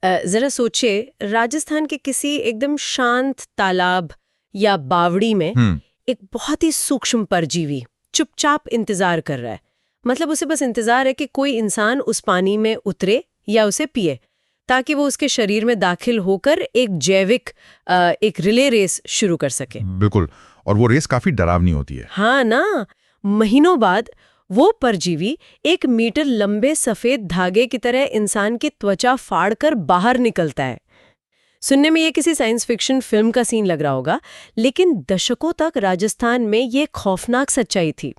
जरा सोचिए, राजस्थान के किसी एकदम शांत तालाब या बावड़ी में एक बहुत ही सूक्ष्म परजीवी चुपचाप इंतजार कर रहा है। मतलब उसे बस इंतजार है कि कोई इंसान उस पानी में उतरे या उसे पिए, ताकि वो उसके शरीर में दाखिल होकर एक जैविक एक रिले रेस शुरू कर सके। बिल्कुल, और वो रेस काफी डरावनी होती है। हाँ ना, महीनों बाद वो परजीवी 1 मीटर लंबे सफेद धागे की तरह इंसान की त्वचा फाड़कर बाहर निकलता है। सुनने में ये किसी साइंस फिक्शन फिल्म का सीन लग रहा होगा, लेकिन दशकों तक राजस्थान में ये खौफनाक सच्चाई थी।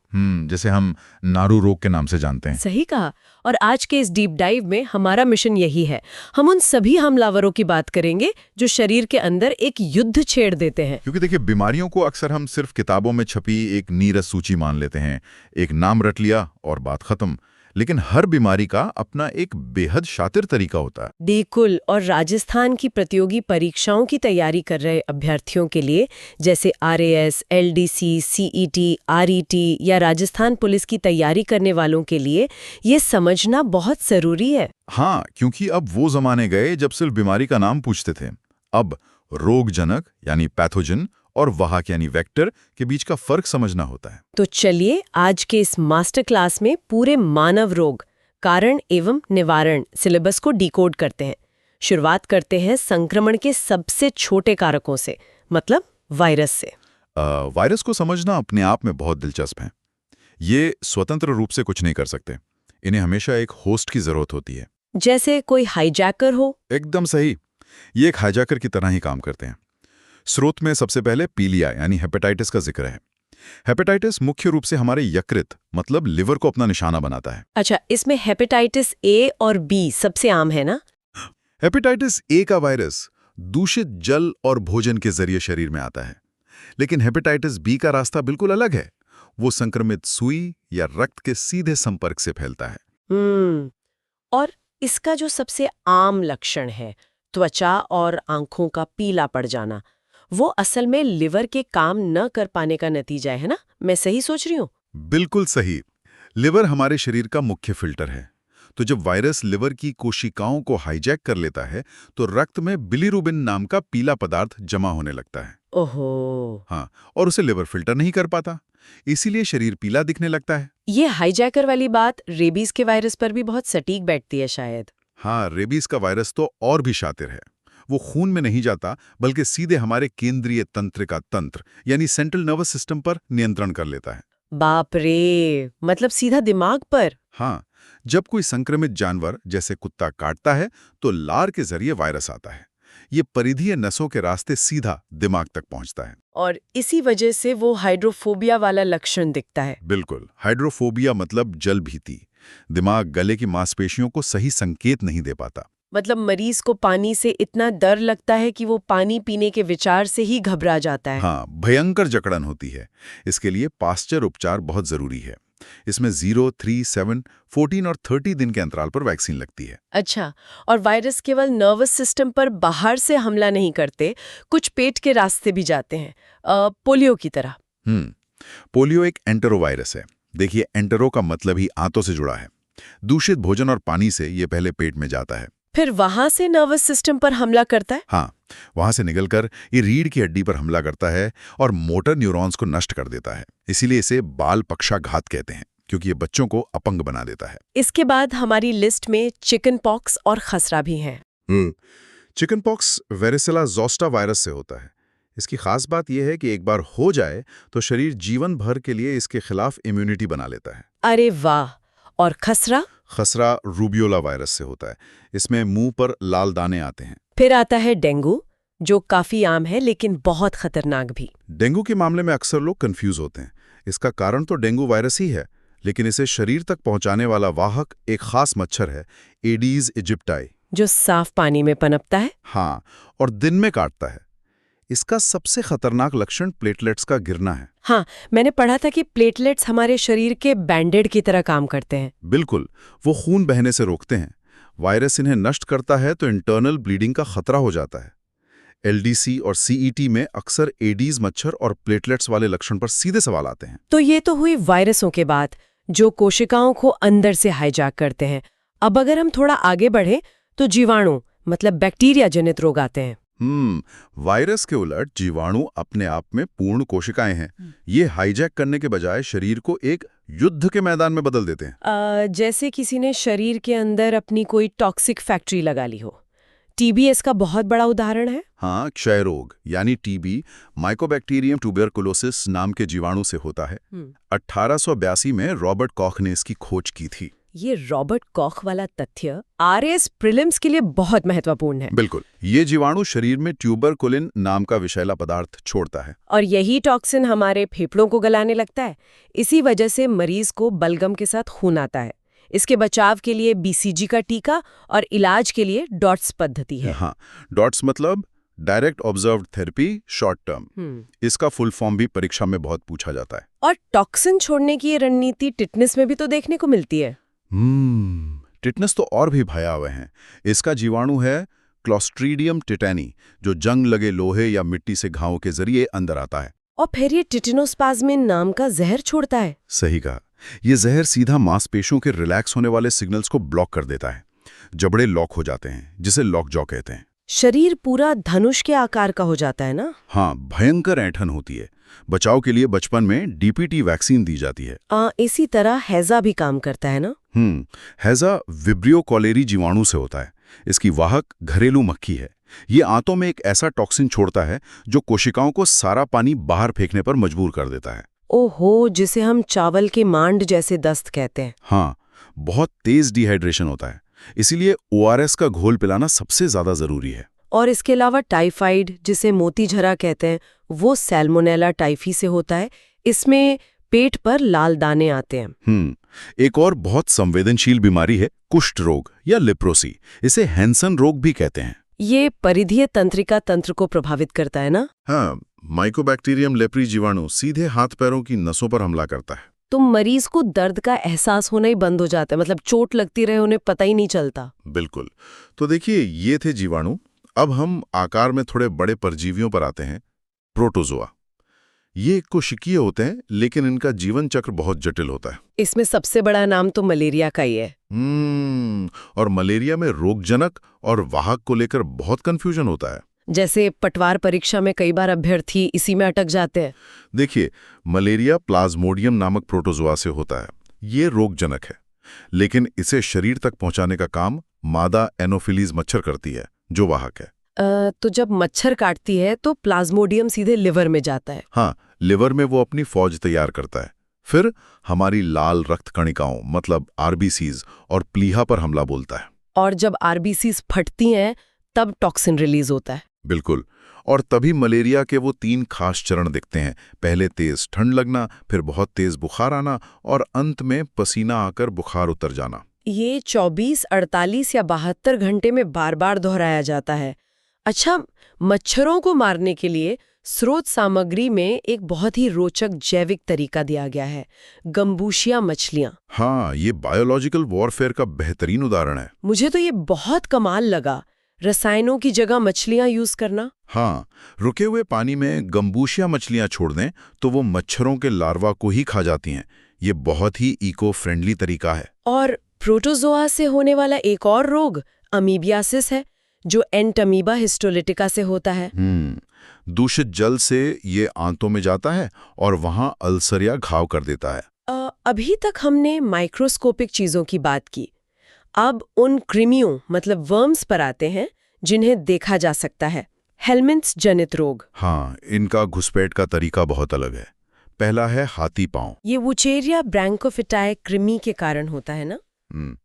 जैसे हम नारू रोग के नाम से जानते हैं। सही कहा। और आज के इस डीप डाइव में हमारा मिशन यही है। हम उन सभी हमलावरों की बात करेंगे जो शरीर के अंदर एक युद्ध छेड़ देते हैं। क्योंकि देखिए, बीमारियों को अक्सर हम सिर्फ किताबों में छपी एक नीरस सूची मान लेते हैं, एक नाम रट लिया और बात खत्म। लेकिन हर बीमारी का अपना एक बेहद शातिर तरीका होता है। बिल्कुल। और राजस्थान की प्रतियोगी परीक्षाओं की तैयारी कर रहे अभ्यर्थियों के लिए, जैसे RAS, LDC, CET, RET या राजस्थान पुलिस की तैयारी करने वालों के लिए ये समझना बहुत जरूरी है। हाँ, क्योंकि अब वो जमाने गए जब सिर्फ बीमारी का नाम पूछते थे। अब रोगजनक यानी पैथोजन और वाहक यानी वेक्टर के बीच का फर्क समझना होता है। तो चलिए आज के इस मास्टर क्लास में पूरे मानव रोग कारण एवं निवारण सिलेबस को डिकोड करते हैं। शुरुआत करते हैं संक्रमण के सबसे छोटे कारकों से, मतलब वायरस से। वायरस को समझना अपने आप में बहुत दिलचस्प है। ये स्वतंत्र रूप से कुछ नहीं कर सकते। इन्हें हमेशा एक होस्ट की जरूरत होती है। जैसे कोई हाईजैकर हो। एकदम सही, ये एक हाईजैकर की तरह ही काम करते हैं। स्रोत में सबसे पहले पीलिया यानी हेपेटाइटिस का जिक्र है। हेपेटाइटिस मुख्य रूप से हमारे यकृत मतलब लिवर को अपना निशाना बनाता है। अच्छा, इसमें हेपेटाइटिस A और B सबसे आम है ना? हेपेटाइटिस A का वायरस दूषित जल और भोजन के जरिए शरीर में आता है, लेकिन हेपेटाइटिस B का रास्ता बिल्कुल अलग है। वो संक्रमित सुई या रक्त के सीधे संपर्क से फैलता है। और इसका जो सबसे आम लक्षण है, त्वचा और आंखों का पीला पड़ जाना, वो असल में लिवर के काम न कर पाने का नतीजा है ना? मैं सही सोच रही हूँ? बिल्कुल सही। लिवर हमारे शरीर का मुख्य फिल्टर है। तो जब वायरस लिवर की कोशिकाओं को हाईजैक कर लेता है तो रक्त में बिलीरुबिन नाम का पीला पदार्थ जमा होने लगता है। ओहो। हाँ, और उसे लिवर फिल्टर नहीं कर पाता, इसीलिए शरीर पीला दिखने लगता है। ये हाईजैकर वाली बात रेबीज के वायरस पर भी बहुत सटीक बैठती है शायद। हाँ, रेबीज का वायरस तो और भी शातिर है। वो खून में नहीं जाता, बल्कि सीधे हमारे केंद्रीय तंत्रिका तंत्र यानी सेंट्रल नर्वस सिस्टम पर नियंत्रण कर लेता है। बाप रे, मतलब सीधा दिमाग पर? हाँ, जब कोई संक्रमित जानवर जैसे कुत्ता काटता है तो लार के जरिए वायरस आता है। ये परिधीय नसों के रास्ते सीधा दिमाग तक पहुंचता है। और इसी वजह से वो हाइड्रोफोबिया वाला लक्षण दिखता है। बिल्कुल, हाइड्रोफोबिया मतलब जल भीति। दिमाग गले की मांसपेशियों को सही संकेत नहीं दे पाता। मतलब मरीज को पानी से इतना डर लगता है कि वो पानी पीने के विचार से ही घबरा जाता है। हाँ, भयंकर जकड़न होती है। इसके लिए पास्चर उपचार बहुत जरूरी है। इसमें 0, 3, 7, 14 और 30 दिन के अंतराल पर वैक्सीन लगती है। अच्छा, और वायरस केवल नर्वस सिस्टम पर बाहर से हमला नहीं करते, कुछ पेट के रास्ते भी जाते हैं, पोलियो की तरह। पोलियो एक एंटेरोवायरस है। देखिए, एंटेरो का मतलब ही आंतों से जुड़ा है। दूषित भोजन और पानी से ये पहले पेट में जाता है, फिर वहां से नर्वस सिस्टम पर हमला करता है। हाँ, वहां से निकलकर ये रीढ़ की हड्डी पर हमला करता है और मोटर न्यूरॉन्स को नष्ट कर देता है। इसीलिए इसे बाल पक्षाघात कहते हैं, क्योंकि ये बच्चों को अपंग बना देता है। इसके बाद हमारी लिस्ट में चिकन पॉक्स और खसरा भी है। चिकन पॉक्स वेरिसेला जोस्टा वायरस से होता है। इसकी खास बात यह है कि एक बार हो जाए तो शरीर जीवन भर के लिए इसके खिलाफ इम्यूनिटी बना लेता है। अरे वाह। और खसरा? खसरा रूबियोला वायरस से होता है। इसमें मुंह पर लाल दाने आते हैं। फिर आता है डेंगू, जो काफी आम है लेकिन बहुत खतरनाक भी। डेंगू के मामले में अक्सर लोग कंफ्यूज होते हैं। इसका कारण तो डेंगू वायरस ही है, लेकिन इसे शरीर तक पहुंचाने वाला वाहक एक खास मच्छर है, एडीज इजिप्टाई, जो साफ पानी में पनपता है। हाँ, और दिन में काटता है। इसका सबसे खतरनाक लक्षण प्लेटलेट्स का गिरना है। हाँ, मैंने पढ़ा था कि प्लेटलेट्स हमारे शरीर के बैंडेड की तरह काम करते हैं। बिल्कुल, वो खून बहने से रोकते हैं। वायरस इन्हें नष्ट करता है तो इंटरनल ब्लीडिंग का खतरा हो जाता है। LDC और CET में अक्सर एडीज मच्छर और प्लेटलेट्स वाले लक्षण पर सीधे सवाल आते हैं। तो ये तो हुई वायरसों के बात, जो कोशिकाओं को अंदर से हाईजैक करते हैं। अब अगर हम थोड़ा आगे बढ़े तो जीवाणु, मतलब बैक्टीरिया जनित रोग आते हैं। वायरस के उलट जीवाणु अपने आप में पूर्ण कोशिकाएं हैं। ये हाईजैक करने के बजाय शरीर को एक युद्ध के मैदान में बदल देते हैं। जैसे किसी ने शरीर के अंदर अपनी कोई टॉक्सिक फैक्ट्री लगा ली हो। टीबी इसका बहुत बड़ा उदाहरण है। हाँ, क्षय रोग यानी टीबी माइकोबैक्टीरियम ट्यूबरकुलोसिस नाम के जीवाणु से होता है। 1882 में रॉबर्ट कॉख ने इसकी खोज की थी। ये रॉबर्ट कॉख वाला तथ्य आरएस प्रीलिम्स के लिए बहुत महत्वपूर्ण है। बिल्कुल, ये जीवाणु शरीर में ट्यूबरकुलिन नाम का विषैला पदार्थ छोड़ता है और यही टॉक्सिन हमारे फेफड़ों को गलाने लगता है। इसी वजह से मरीज को बलगम के साथ खून आता है। इसके बचाव के लिए बीसीजी का टीका और इलाज के लिए डॉट्स पद्धति है। हाँ, डॉट्स मतलब direct observed therapy short term. इसका फुल फॉर्म भी परीक्षा में बहुत पूछा जाता है। और टॉक्सिन छोड़ने की ये रणनीति टिटनेस में भी तो देखने को मिलती है। टिटनेस तो और भी भयावह है। इसका जीवाणु है क्लोस्ट्रीडियम टिटैनी, जो जंग लगे लोहे या मिट्टी से घावों के जरिए अंदर आता है। और फिर ये टिटेनोस्पाज्मिन नाम का जहर छोड़ता है। सही कहा, ये जहर सीधा मांसपेशियों के रिलैक्स होने वाले सिग्नल्स को ब्लॉक कर देता है। जबड़े लॉक हो जाते हैं, जिसे लॉकजॉ कहते हैं। शरीर पूरा धनुष के आकार का हो जाता है ना? हाँ, भयंकर ऐंठन होती है। बचाव के लिए बचपन में डीपीटी वैक्सीन दी जाती है। इसी तरह हैजा भी काम करता है ना? हैजा विब्रियो कॉलेरी जीवाणु से होता है। इसकी वाहक घरेलू मक्खी है। ये आंतों में एक ऐसा टॉक्सिन छोड़ता है जो कोशिकाओं को सारा पानी बाहर फेंकने पर मजबूर कर देता है। ओहो, जिसे हम चावल के मांड जैसे दस्त कहते हैं। हाँ, बहुत तेज डिहाइड्रेशन होता है। इसीलिए ओआरएस का घोल पिलाना सबसे ज्यादा जरूरी है। और इसके अलावा टाइफाइड, जिसे मोतीझरा कहते हैं, वो सैल्मोनेला टाइफी से होता है। इसमें पेट पर लाल दाने आते हैं। एक और बहुत संवेदनशील बीमारी है कुष्ठ रोग या लेप्रोसी। इसे हैंसन रोग भी कहते हैं। ये परिधीय तंत्रिका तंत्र को प्रभावित करता है ना? हाँ, माइकोबैक्टीरियम लेप्री जीवाणु सीधे हाथ पैरों की नसों पर हमला करता है। तो मरीज को दर्द का एहसास होना ही बंद हो जाता है, मतलब चोट लगती रहे उन्हें पता ही नहीं चलता। बिल्कुल। तो देखिए, ये थे जीवाणु। अब हम आकार में थोड़े बड़े परजीवियों पर आते हैं, प्रोटोजोआ। ये कोशिकीय होते हैं, लेकिन इनका जीवन चक्र बहुत जटिल होता है। इसमें सबसे बड़ा नाम तो मलेरिया का ही है। और मलेरिया में रोगजनक और वाहक को लेकर बहुत कंफ्यूजन होता है। जैसे पटवार परीक्षा में कई बार अभ्यर्थी इसी में अटक जाते हैं। देखिए, मलेरिया प्लाज्मोडियम नामक प्रोटोजोआ से होता है। ये रोगजनक है, लेकिन इसे शरीर तक पहुंचाने का काम मादा एनोफिलीज मच्छर करती है, जो वाहक है। तो जब मच्छर काटती है तो प्लाज्मोडियम सीधे लिवर में जाता है। हाँ, लिवर में वो अपनी फौज तैयार करता है। फिर हमारी लाल रक्त कणिकाओं मतलब आरबीसीज और प्लीहा पर हमला बोलता है। और जब आरबीसीज फटती हैं तब टॉक्सिन रिलीज होता है। बिल्कुल। और तभी मलेरिया के वो 3 खास चरण दिखते हैं। पहले तेज ठंड लगना, फिर बहुत तेज बुखार आना और अंत में पसीना आकर बुखार उतर जाना। ये 24, 48 या 72 घंटे में बार बार दोहराया जाता है। अच्छा, मच्छरों को मारने के लिए स्रोत सामग्री में एक बहुत ही रोचक जैविक तरीका दिया गया है, गंबूशिया मछलियां। हाँ, ये बायोलॉजिकल वॉरफेयर का बेहतरीन उदाहरण है। मुझे तो ये बहुत कमाल लगा, रसायनों की जगह मछलियां यूज करना। हाँ, रुके हुए पानी में गंबूशिया मछलियां छोड़ दें तो वो मच्छरों के लार्वा को ही खा जाती हैं। ये बहुत ही इको फ्रेंडली तरीका है। और प्रोटोजोआ से होने वाला एक और रोग अमीबियासिस है, जो एंटमीबा हिस्टोलिटिका से होता है। दूषित जल से ये आंतों में जाता है और वहां अल्सर या घाव कर देता है। अभी तक हमने माइक्रोस्कोपिक चीजों की बात की। अब उन कृमियों मतलब वर्म्स पर आते हैं जिन्हें देखा जा सकता है। हेलमिंथ्स जनित रोग। हाँ, इनका घुसपैठ का तरीका बहुत अलग है। पहला है हाथी पांव। ये वुचेरिया ब्रैंकोफिटाई कृमि के कारण होता है ना?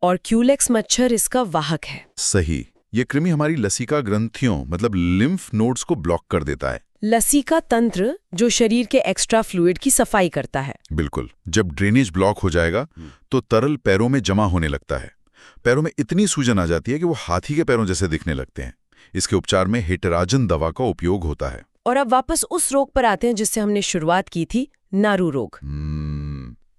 और क्यूलेक्स मच्छर इसका वाहक है। सही। ये कृमि हमारी लसिका ग्रंथियों मतलब लिम्फ नोड्स को ब्लॉक कर देता है। लसिका तंत्र जो शरीर के एक्स्ट्रा फ्लूइड की सफाई करता है। बिल्कुल। जब ड्रेनेज ब्लॉक हो जाएगा तो तरल पैरों में जमा होने लगता है। पैरों में इतनी सूजन आ जाती है कि वो हाथी के पैरों जैसे दिखने लगते हैं। इसके उपचार में हिटराजन दवा का उपयोग होता है। और अब वापस उस रोग पर आते हैं जिससे हमने शुरुआत की थी, नारू रोग।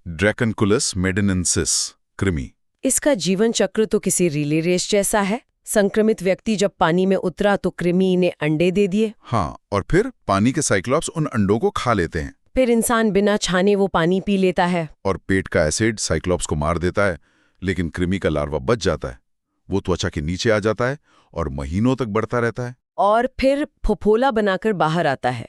ड्रैकनकुलस मेडिनेंसिस कृमि। इसका जीवन चक्र तो किसी रिले रेस जैसा है। संक्रमित व्यक्ति जब पानी में उतरा तो कृमि ने अंडे दे दिए। हाँ, और फिर पानी के साइक्लॉप्स उन अंडों को खा लेते हैं। फिर इंसान बिना छाने वो पानी पी लेता है। और पेट का एसिड साइक्लॉप्स को मार देता है, लेकिन कृमि का लार्वा बच जाता है। वो त्वचा के नीचे आ जाता है और महीनों तक बढ़ता रहता है और फिर फफोला बनाकर बाहर आता है।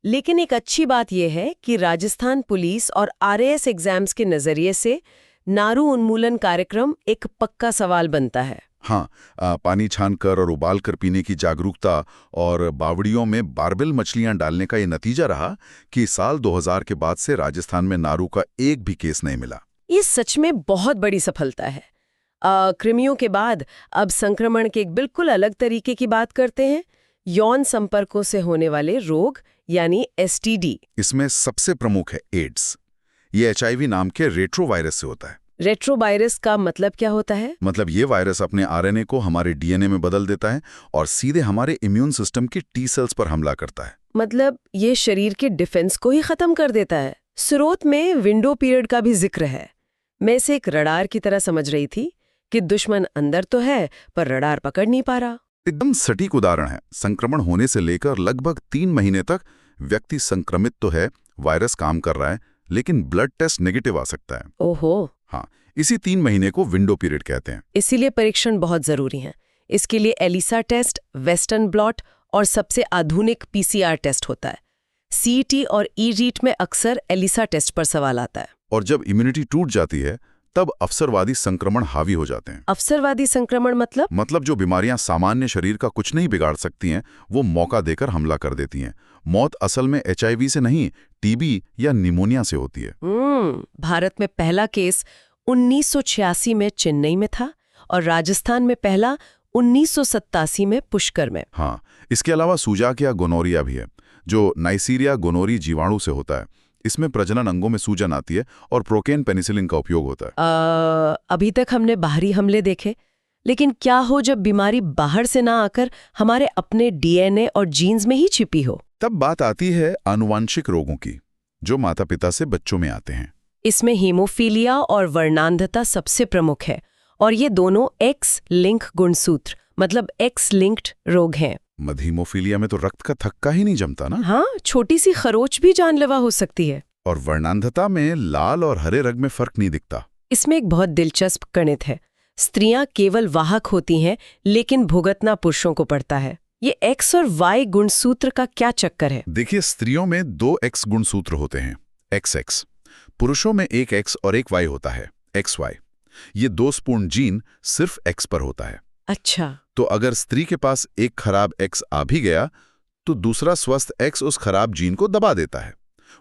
लेकिन एक अच्छी बात यह है कि राजस्थान पुलिस और RAS एग्जाम्स के नजरिए से नारू उन्मूलन कार्यक्रम एक पक्का सवाल बनता है। हाँ, पानी छानकर और उबालकर पीने की जागरूकता और बावड़ियों में बारबेल मछलियां डालने का ये नतीजा रहा कि साल 2000 के बाद से राजस्थान में नारू का एक भी केस नहीं मिला। ये सच में बहुत बड़ी सफलता है। कृमियों के बाद अब संक्रमण के एक बिल्कुल अलग तरीके की बात करते हैं, यौन संपर्कों से होने वाले रोग यानी STD। इसमें सबसे प्रमुख है एड्स। ये HIV नाम के रेट्रोवायरस से होता है। रेट्रोवायरस का मतलब क्या होता है? मतलब ये वायरस अपने RNA को हमारे DNA में बदल देता है और सीधे हमारे इम्यून सिस्टम की T सेल्स पर हमला करता है। मतलब ये शरीर के डिफेंस को ही खत्म कर देता है। स्रोत में विंडो पीरियड का भी जिक्र है। मैं इसे एक रडार की तरह समझ रही थी कि दुश्मन अंदर तो है पर रडार पकड़ नहीं पा रहा। एकदम सटीक उदाहरण है। संक्रमण होने से लेकर लगभग 3 महीने तक व्यक्ति संक्रमित तो है, वायरस काम कर रहा है, लेकिन ब्लड टेस्ट नेगेटिव आ सकता है। ओहो। हाँ, इसी 3 महीने को विंडो पीरियड कहते हैं। इसीलिए परीक्षण बहुत जरूरी है। इसके लिए एलिसा टेस्ट, वेस्टर्न ब्लॉट और सबसे आधुनिक PCR टेस्ट होता है। CT और E-रीट में अक्सर एलिसा टेस्ट पर सवाल आता है। और जब इम्यूनिटी टूट जाती है तब अवसरवादी संक्रमण हावी हो जाते हैं। अवसरवादी संक्रमण मतलब जो बीमारियां सामान्य शरीर का कुछ नहीं बिगाड़ सकती हैं, वो मौका देकर हमला कर देती हैं। मौत असल में HIV से नहीं, TB या निमोनिया से होती है। भारत में पहला केस 1986 में चेन्नई में था और राजस्थान में पहला 1987 में पुष्कर में। हाँ, इसके अलावा सूजाक या गोनोरिया भी है, जो नाइसीरिया गोनोरी जीवाणु से होता है। इसमें प्रजनन अंगों में सूजन आती है और प्रोकेन पेनिसिलिन का उपयोग होता है। अभी तक हमने बाहरी हमले देखे, लेकिन क्या हो जब बीमारी बाहर से ना आकर हमारे अपने DNA और जीन्स में ही छिपी हो? तब बात आती है आनुवांशिक रोगों की, जो माता पिता से बच्चों में आते हैं। इसमें हीमोफीलिया और वर्णांधता सबसे प्रमुख है, और ये दोनों X लिंक गुणसूत्र मतलब X लिंक्ड रोग हैं। मधीमोफीलिया में तो रक्त का थक्का ही नहीं जमता ना। हाँ, छोटी सी खरोच भी जानलेवा हो सकती है। और वर्णांधता में लाल और हरे रंग में फर्क नहीं दिखता। इसमें एक बहुत दिलचस्प गणित है। स्त्रियां केवल वाहक होती हैं, लेकिन भुगतना पुरुषों को पड़ता है। ये X और Y गुणसूत्र का क्या चक्कर है? देखिए, स्त्रियों में 2 X गुणसूत्र होते हैं, XX। पुरुषों में एक X और एक Y होता है, XY। ये दोषपूर्ण जीन सिर्फ X पर होता है। अच्छा। तो अगर स्त्री के पास एक खराब X आ भी गया, तो दूसरा स्वस्थ X उस खराब जीन को दबा देता है।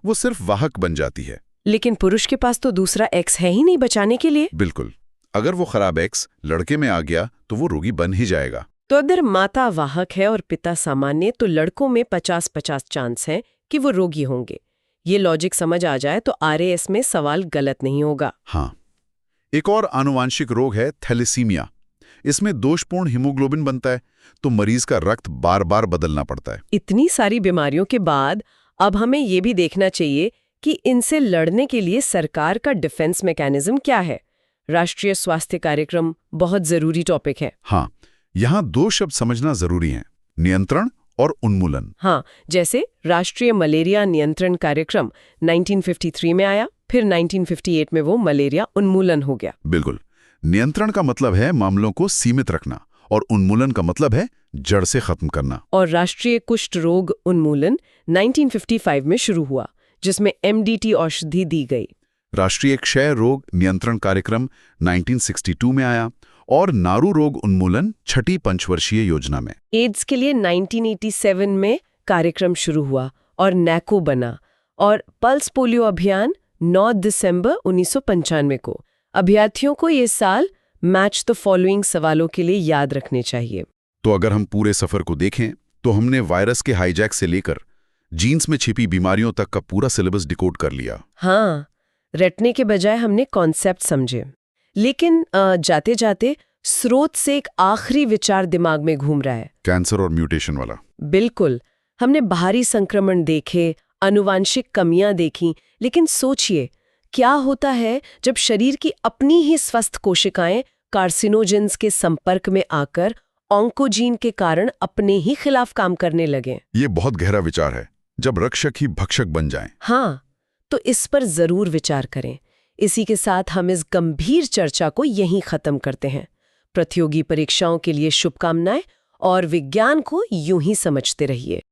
वो सिर्फ वाहक बन जाती है। लेकिन पुरुष के पास तो दूसरा X है ही नहीं बचाने के लिए। बिल्कुल। अगर वो खराब X लड़के में आ गया तो वो रोगी बन ही जाएगा। तो अगर माता वाहक है और पिता सामान्य, तो लड़कों में 50-50 चांस है कि वो रोगी होंगे। ये लॉजिक समझ आ जाए तो RAS में सवाल गलत नहीं होगा। हाँ, एक और आनुवांशिक रोग है थैलेसीमिया। इसमें दोषपूर्ण हीमोग्लोबिन बनता है, तो मरीज का रक्त बार बार बदलना पड़ता है। इतनी सारी बीमारियों के बाद अब हमें ये भी देखना चाहिए कि इनसे लड़ने के लिए सरकार का डिफेंस मैकेनिज्म क्या है। राष्ट्रीय स्वास्थ्य कार्यक्रम बहुत जरूरी टॉपिक है। हाँ, यहाँ 2 शब्द समझना जरूरी हैं, नियंत्रण और उन्मूलन। हाँ, जैसे राष्ट्रीय मलेरिया नियंत्रण कार्यक्रम 1953 में आया, फिर 1958 में वो मलेरिया उन्मूलन हो गया। बिल्कुल। नियंत्रण का मतलब है मामलों को सीमित रखना और उन्मूलन का मतलब है जड़ से खत्म करना। और राष्ट्रीय कुष्ठ रोग उन्मूलन 1955 में शुरू हुआ, जिसमें MDT औषधि दी गई। राष्ट्रीय क्षय रोग नियंत्रण कार्यक्रम 1962 में आया और नारू रोग उन्मूलन 6ठी पंचवर्षीय योजना में। एड्स के लिए 1987 में कार्यक्रम शुरू हुआ और NACO बना, और पल्स पोलियो अभियान 9 दिसंबर 1995 को। अभ्यर्थियों को ये साल मैच द फॉलोइंग सवालों के लिए याद रखने चाहिए। तो अगर हम पूरे सफर को देखें तो हमने वायरस के हाईजैक से लेकर जीन्स में छिपी बीमारियों तक का पूरा सिलेबस डिकोड कर लिया। हाँ, रटने के बजाय हमने कॉन्सेप्ट समझे। लेकिन जाते जाते स्रोत से एक आखिरी विचार दिमाग में घूम रहा है, कैंसर और म्यूटेशन वाला। बिल्कुल। हमने बाहरी संक्रमण देखे, आनुवांशिक कमियां देखी, लेकिन सोचिए क्या होता है जब शरीर की अपनी ही स्वस्थ कोशिकाएं कार्सिनोजेंस के संपर्क में आकर ऑन्कोजीन के कारण अपने ही खिलाफ काम करने लगे। ये बहुत गहरा विचार है, जब रक्षक ही भक्षक बन जाएं। हाँ, तो इस पर जरूर विचार करें। इसी के साथ हम इस गंभीर चर्चा को यहीं खत्म करते हैं। प्रतियोगी परीक्षाओं के लिए शुभकामनाएं और विज्ञान को यूं ही समझते रहिए।